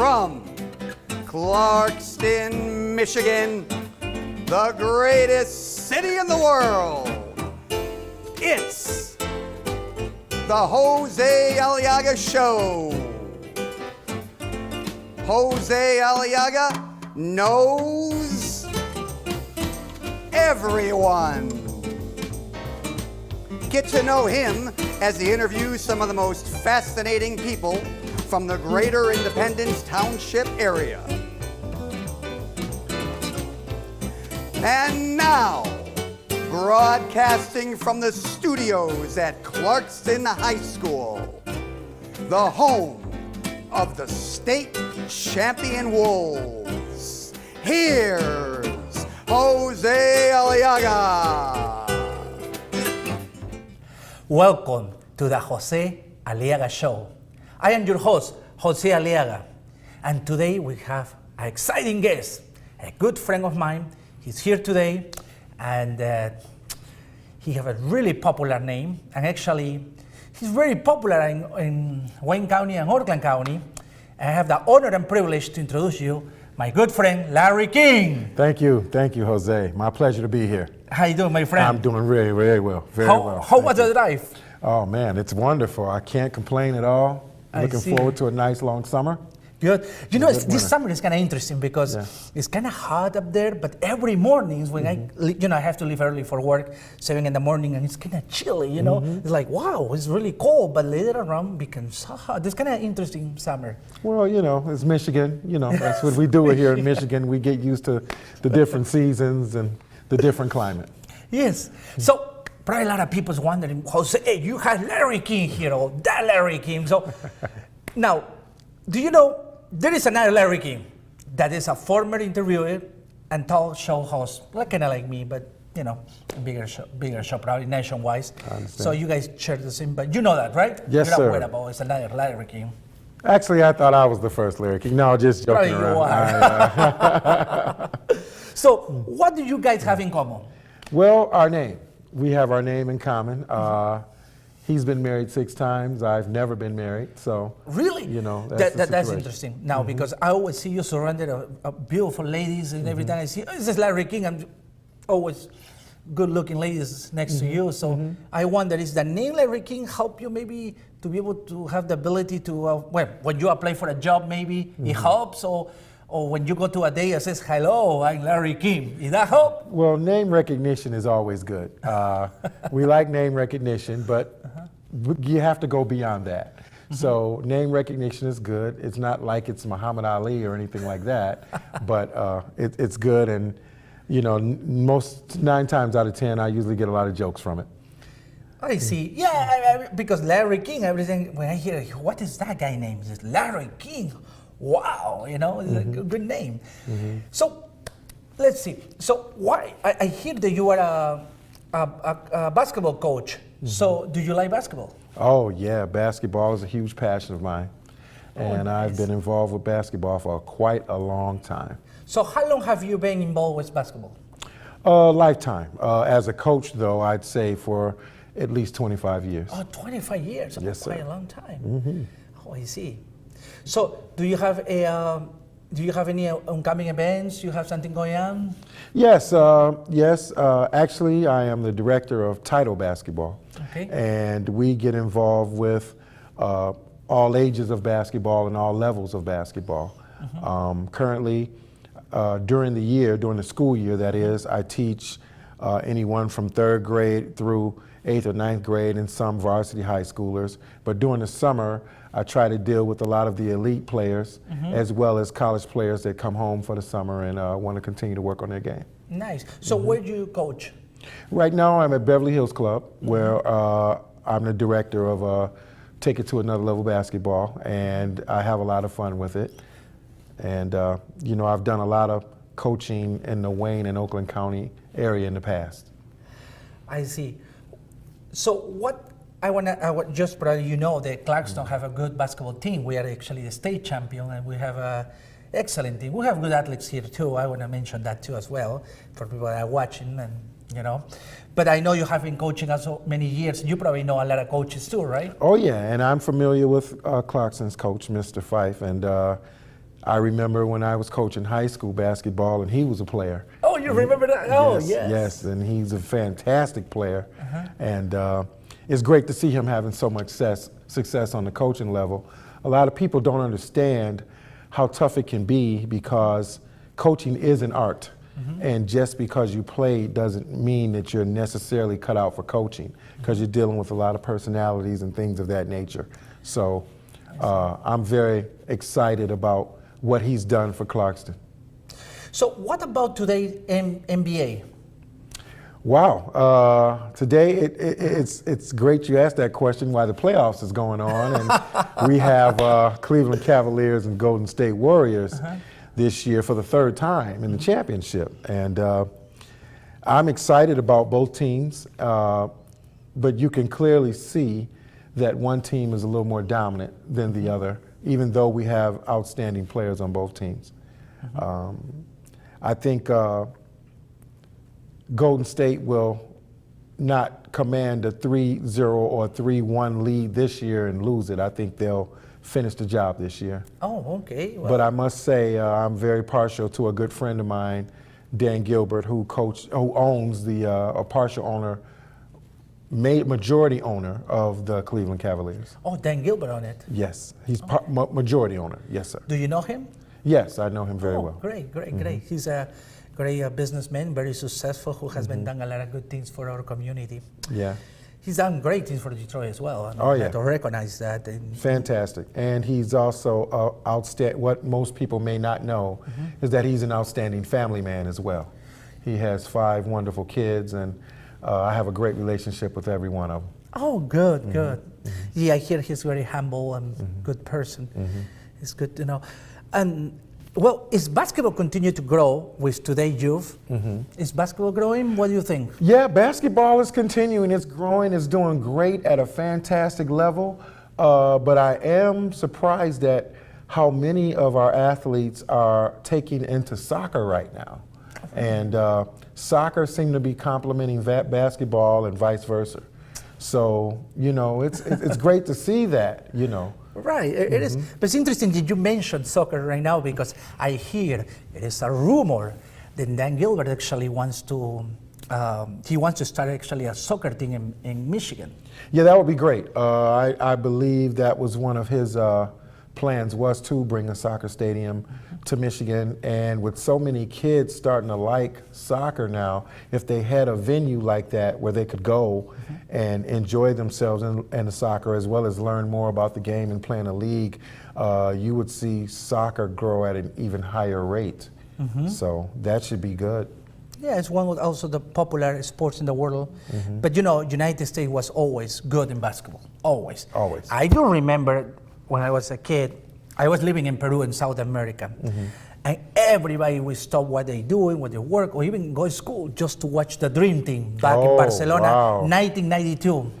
from Clarkston, Michigan, the greatest city in the world. It's the Jose Aliaga Show. Jose Aliaga knows everyone. Get to know him as he interviews some of the most fascinating people from the greater Independence Township area. And now, broadcasting from the studios at Clarkston High School, the home of the state champion Wolves, here's Jose Aliaga. Welcome to the Jose Aliaga Show. I am your host, Jose Aliaga, and today we have an exciting guest, a good friend of mine. He's here today, and he has a really popular name, and actually he's very popular in Wayne County and Oakland County. And I have the honor and privilege to introduce you, my good friend, Larry King. Thank you, Jose. My pleasure to be here. How you doing, my friend? I'm doing really, very well, very well. How was the drive? Oh man, it's wonderful. I can't complain at all. Looking forward to a nice long summer. Good. You know, this summer is kind of interesting because it's kind of hot up there, but every morning when I have to leave early for work, 7 in the morning, and it's kind of chilly, you know. It's like, wow, it's really cold, but later on becomes so hot. It's kind of interesting summer. Well, you know, it's Michigan. You know, that's what we do here in Michigan. We get used to the different seasons and the different climate. Yes. So probably a lot of people's wondering, Jose, hey, you have Larry King here, or that Larry King. So now, do you know, there is another Larry King that is a former interviewer and talk show host, kind of like me, but you know, bigger show, probably nationwide. So you guys share the same, but you know that, right? Yes, You're sir. Not worried about it's another Larry King. Actually, I thought I was the first Larry King. No, just joking Probably around. you are. So what do you guys have in common? Well, our name. We have our name in common. He's been married 6 times. I've never been married, so. Really? You know, that's interesting. Now, because I always see you surrounded of beautiful ladies, and every time I see, this is Larry King, I'm always good-looking ladies next to you. So I wonder, is the name Larry King help you maybe to be able to have the ability to, when you apply for a job, maybe it helps, or when you go to a day and says, hello, I'm Larry King. Does that help? Well, name recognition is always good. We like name recognition, but you have to go beyond that. So name recognition is good. It's not like it's Muhammad Ali or anything like that, but it's good. And, you know, 9 times out of 10, I usually get a lot of jokes from it. I see. Yeah, because Larry King, everything, when I hear, what is that guy name? It's Larry King. Wow, you know, it's a good name. So, let's see. So, why? I hear that you are a basketball coach. So, do you like basketball? Oh, yeah. Basketball is a huge passion of mine. And nice. I've been involved with basketball for quite a long time. So, how long have you been involved with basketball? Lifetime. As a coach, though, I'd say for at least 25 years. Oh, 25 years. Yes, sir. Quite a long time. Oh, I see. So, do you have any upcoming events? You have something going on? Yes, yes. Actually, I am the director of Title Basketball. Okay. And we get involved with all ages of basketball and all levels of basketball. Currently, during the school year, that is, I teach anyone from 3rd grade through 8th or 9th grade and some varsity high schoolers. But during the summer, I try to deal with a lot of the elite players as well as college players that come home for the summer and want to continue to work on their game. Nice. So where do you coach? Right now I'm at Beverly Hills Club where I'm the director of Take It to Another Level basketball, and I have a lot of fun with it. And you know, I've done a lot of coaching in the Wayne and Oakland County area in the past. I see. So what I want just for you know that Clarkston have a good basketball team. We are actually the state champion, and we have a excellent team. We have good athletes here too. I want to mention that too as well for people that are watching, and you know. But I know you have been coaching also many years. You probably know a lot of coaches too, right? Oh yeah, and I'm familiar with Clarkston's coach, Mr. Fife, and I remember when I was coaching high school basketball and he was a player. Oh, you remember that? Oh, yes. Yes, and he's a fantastic player. And it's great to see him having so much success on the coaching level. A lot of people don't understand how tough it can be because coaching is an art. And just because you play doesn't mean that you're necessarily cut out for coaching, because you're dealing with a lot of personalities and things of that nature. So I'm very excited about what he's done for Clarkston. So what about today's NBA? Wow, today it's great you asked that question while the playoffs is going on, and we have Cleveland Cavaliers and Golden State Warriors this year for the third time in the championship. And I'm excited about both teams, but you can clearly see that one team is a little more dominant than the other, even though we have outstanding players on both teams. I think Golden State will not command a 3-0 or 3-1 lead this year and lose it. I think they'll finish the job this year. Oh, okay. Well, but I must say I'm very partial to a good friend of mine, Dan Gilbert, who owns a partial owner, majority owner of the Cleveland Cavaliers. Oh, Dan Gilbert on it. Yes, he's majority owner. Yes, sir. Do you know him? Yes, I know him very well. Great. He's a great businessman, very successful, who has been done a lot of good things for our community. Yeah. He's done great things for Detroit as well. And I have to recognize that. Fantastic. And he's also outstanding. What most people may not know is that he's an outstanding family man as well. He has 5 wonderful kids, and I have a great relationship with every one of them. Oh, good. Yeah, I hear he's very humble and good person. It's good to know. And well, is basketball continue to grow with today's youth? Is basketball growing? What do you think? Yeah, basketball is continuing. It's growing. It's doing great at a fantastic level. But I am surprised at how many of our athletes are taking into soccer right now. And soccer seems to be complementing basketball and vice versa. So, it's great to see that, Right, it is. But it's interesting that you mentioned soccer right now, because I hear it is a rumor that Dan Gilbert actually wants to start actually a soccer team in Michigan. Yeah, that would be great. I believe that was one of his plans, was to bring a soccer stadium to Michigan. And with so many kids starting to like soccer now, if they had a venue like that where they could go and enjoy themselves in the soccer, as well as learn more about the game and play in a league, you would see soccer grow at an even higher rate. So that should be good. Yeah, it's one of also the popular sports in the world. But United States was always good in basketball, always. Always. I do remember when I was a kid, I was living in Peru in South America, and everybody would stop what they're doing, what they work, or even go to school just to watch the Dream Team back in Barcelona, 1992.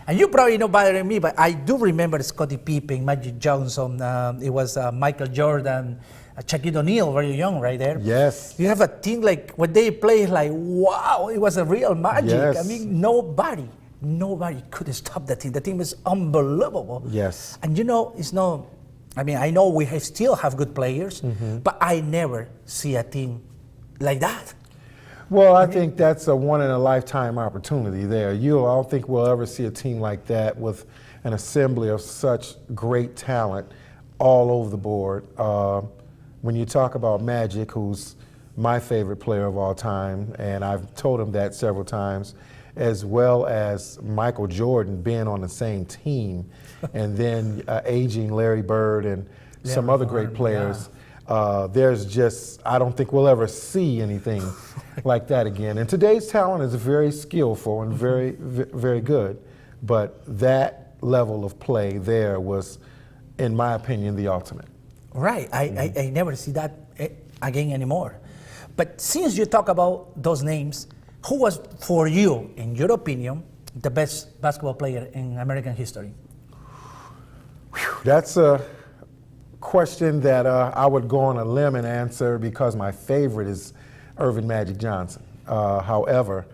And you probably know better than me, but I do remember Scottie Pippen, Magic Johnson, it was Michael Jordan, Shaquille O'Neal, very young right there. Yes. You have a team like, when they play, like, wow, it was a real magic. Yes. I mean, nobody could stop the team. The team is unbelievable. Yes. And it's no, I know we still have good players, but I never see a team like that. Well, I think that's a one-in-a-lifetime opportunity there. I don't think we'll ever see a team like that with an assembly of such great talent all over the board. When you talk about Magic, who's my favorite player of all time, and I've told him that several times, as well as Michael Jordan being on the same team, and then aging Larry Bird and some other great players. There's just, I don't think we'll ever see anything like that again. And today's talent is very skillful and very, very good, but that level of play there was, in my opinion, the ultimate. Right, I never see that again anymore. But since you talk about those names, who was, for you, in your opinion, the best basketball player in American history? That's a question that I would go on a limb and answer, because my favorite is Irvin Magic Johnson. However,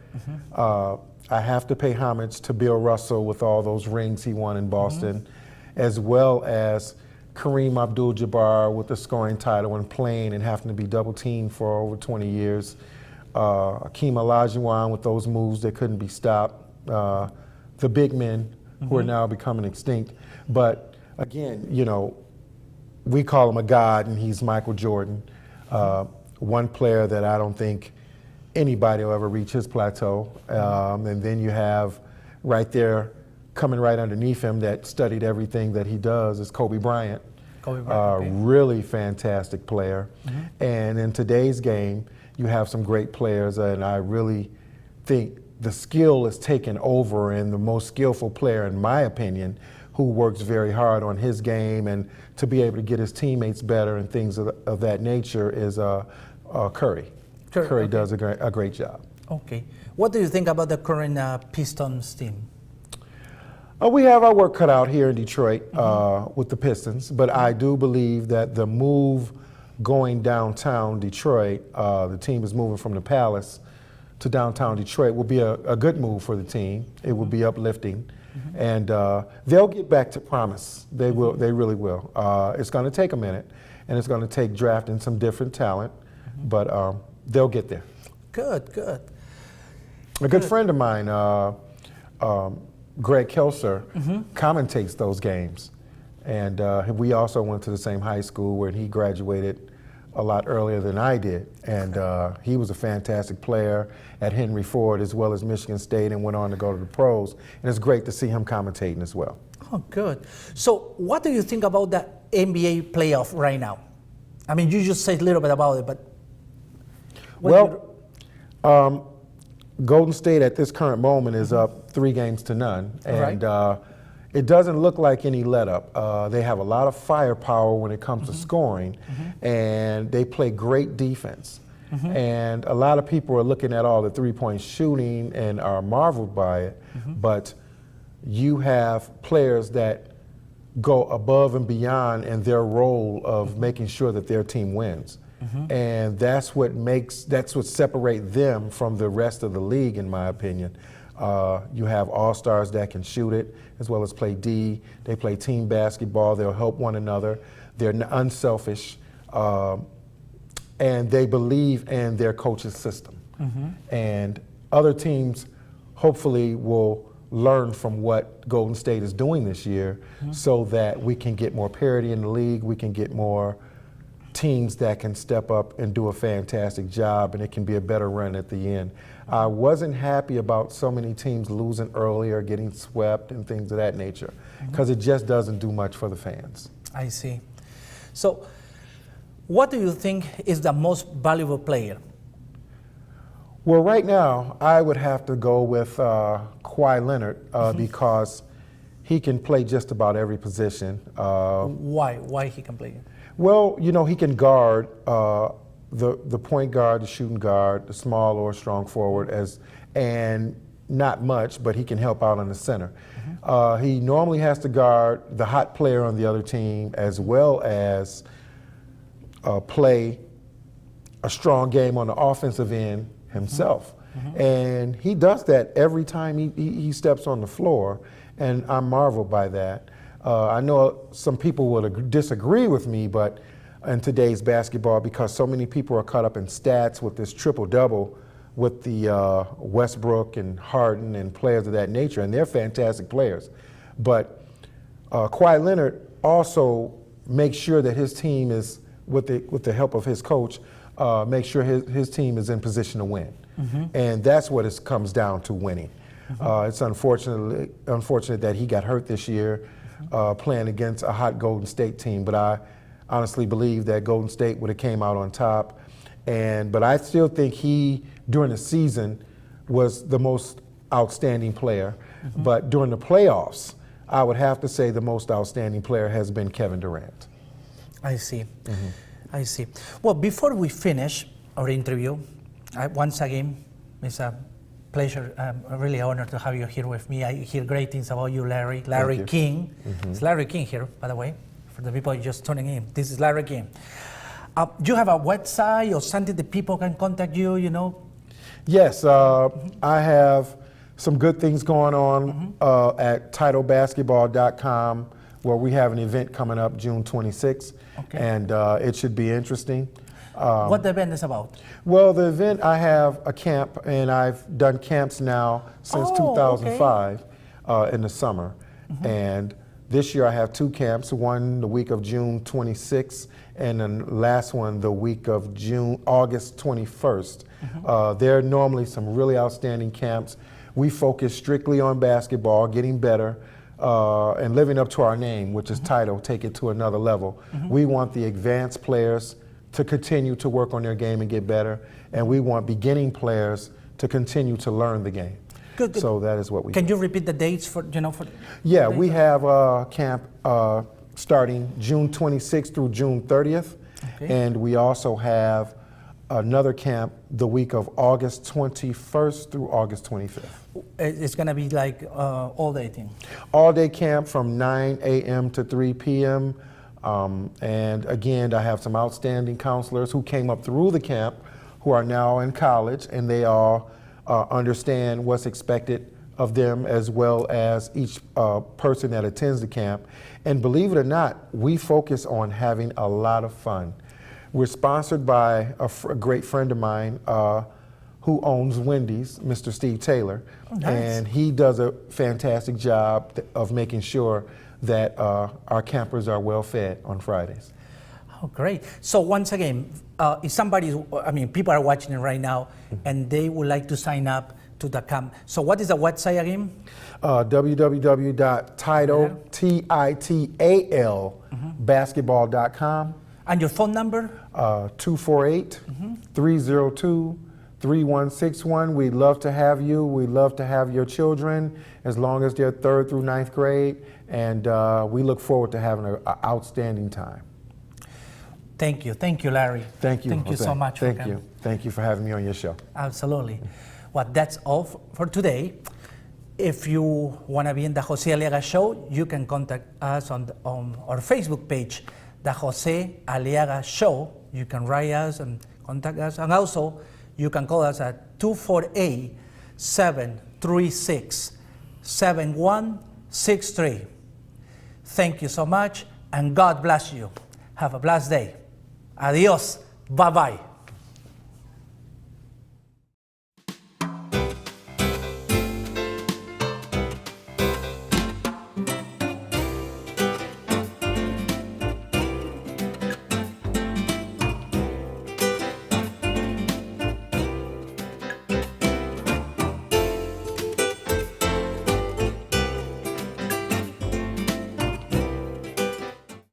I have to pay homage to Bill Russell with all those rings he won in Boston, as well as Kareem Abdul-Jabbar with the scoring title and playing and having to be double teamed for over 20 years. Akeem Olajuwon with those moves that couldn't be stopped. The big men who are now becoming extinct. But again, you know, we call him a god, and he's Michael Jordan. One player that I don't think anybody will ever reach his plateau. And then you have right there, coming right underneath him, that studied everything that he does, is Kobe Bryant. Kobe Bryant, okay. Really fantastic player. And in today's game, you have some great players, and I really think the skill is taken over, and the most skillful player, in my opinion, who works very hard on his game and to be able to get his teammates better and things of that nature, is Curry. Curry okay. does a great job. Okay. What do you think about the current Pistons team? We have our work cut out here in Detroit with the Pistons, but I do believe that the move going downtown Detroit, the team is moving from the Palace to downtown Detroit, will be a good move for the team. It will be uplifting, and they'll get back to promise. They will. They really will. It's going to take a minute, and it's going to take drafting some different talent, but they'll get there. Good, good. A good friend of mine, Greg Kelser, commentates those games. And we also went to the same high school where he graduated a lot earlier than I did. And he was a fantastic player at Henry Ford as well as Michigan State, and went on to go to the pros. And it's great to see him commentating as well. Oh, good. So what do you think about the NBA playoff right now? I mean, you just said a little bit about it, but... Golden State at this current moment is up 3-0, and it doesn't look like any let up. They have a lot of firepower when it comes to scoring, and they play great defense. And a lot of people are looking at all the three-point shooting and are marveled by it, but you have players that go above and beyond in their role of making sure that their team wins. And that's what separates them from the rest of the league, in my opinion. You have all-stars that can shoot it as well as play D. They play team basketball. They'll help one another. They're unselfish, and they believe in their coach's system. And other teams hopefully will learn from what Golden State is doing this year, so that we can get more parity in the league. We can get more teams that can step up and do a fantastic job, and it can be a better run at the end. I wasn't happy about so many teams losing early or getting swept and things of that nature, because it just doesn't do much for the fans. I see. So what do you think is the most valuable player? Well, right now, I would have to go with Kawhi Leonard because he can play just about every position. Why? Why he can play? Well, you know, he can guard the point guard, the shooting guard, the small or strong forward, and not much, but he can help out on the center. He normally has to guard the hot player on the other team, as well as play a strong game on the offensive end himself. And he does that every time he steps on the floor, and I'm marveled by that. I know some people would disagree with me, but in today's basketball, because so many people are caught up in stats with this triple-double with the Westbrook and Harden and players of that nature, and they're fantastic players. But Kawhi Leonard also makes sure that his team is, with the help of his coach, make sure his team is in position to win. And that's what it comes down to, winning. It's unfortunate that he got hurt this year playing against a hot Golden State team, but I honestly believe that Golden State would have came out on top. But I still think he, during the season, was the most outstanding player. But during the playoffs, I would have to say the most outstanding player has been Kevin Durant. I see. I see. Well, before we finish our interview, once again, it's a pleasure. I'm really honored to have you here with me. I hear great things about you, Larry. Larry King. It's Larry King here, by the way, for the people just tuning in. This is Larry King. Do you have a website or something that people can contact you, you know? Yes, I have some good things going on at titlebasketball.com. Well, we have an event coming up June 26th, Okay. and it should be interesting. What the event is about? Well, the event, I have a camp, and I've done camps now since Oh, 2005 in the summer. And this year I have 2 camps, one the week of June 26th, and the last one the week of August 21st. There are normally some really outstanding camps. We focus strictly on basketball, getting better, and living up to our name, which is title, take it to another level. We want the advanced players to continue to work on their game and get better, and we want beginning players to continue to learn the game. Good. So that is what we Can do. you repeat the dates for, for? Yeah, we have a camp starting June 26th through June 30th, Okay. and we also have another camp the week of August 21st through August 25th. It's going to be like all day thing. All day camp from 9 a.m. to 3 p.m. And again, I have some outstanding counselors who came up through the camp who are now in college, and they all understand what's expected of them, as well as each person that attends the camp. And believe it or not, we focus on having a lot of fun. We're sponsored by a great friend of mine who owns Wendy's, Mr. Steve Taylor. Oh, nice. And he does a fantastic job of making sure that our campers are well fed on Fridays. Oh, great. So once again, if people are watching it right now and they would like to sign up to the camp. So what is the website again? www.title.basketball.com. And your phone number? 248-302-3161. We'd love to have you. We'd love to have your children as long as they're 3rd through 9th grade. And we look forward to having an outstanding time. Thank you, Larry. Thank you. Thank you Jose. so much. Thank you. Thank you for having me on your show. Absolutely. Well, that's all for today. If you want to be in the Jose Aliaga Show, you can contact us on our Facebook page, the Jose Aliaga Show. You can write us and contact us. And also, you can call us at 248-736-7163. Thank you so much, and God bless you. Have a blessed day. Adios. Bye-bye.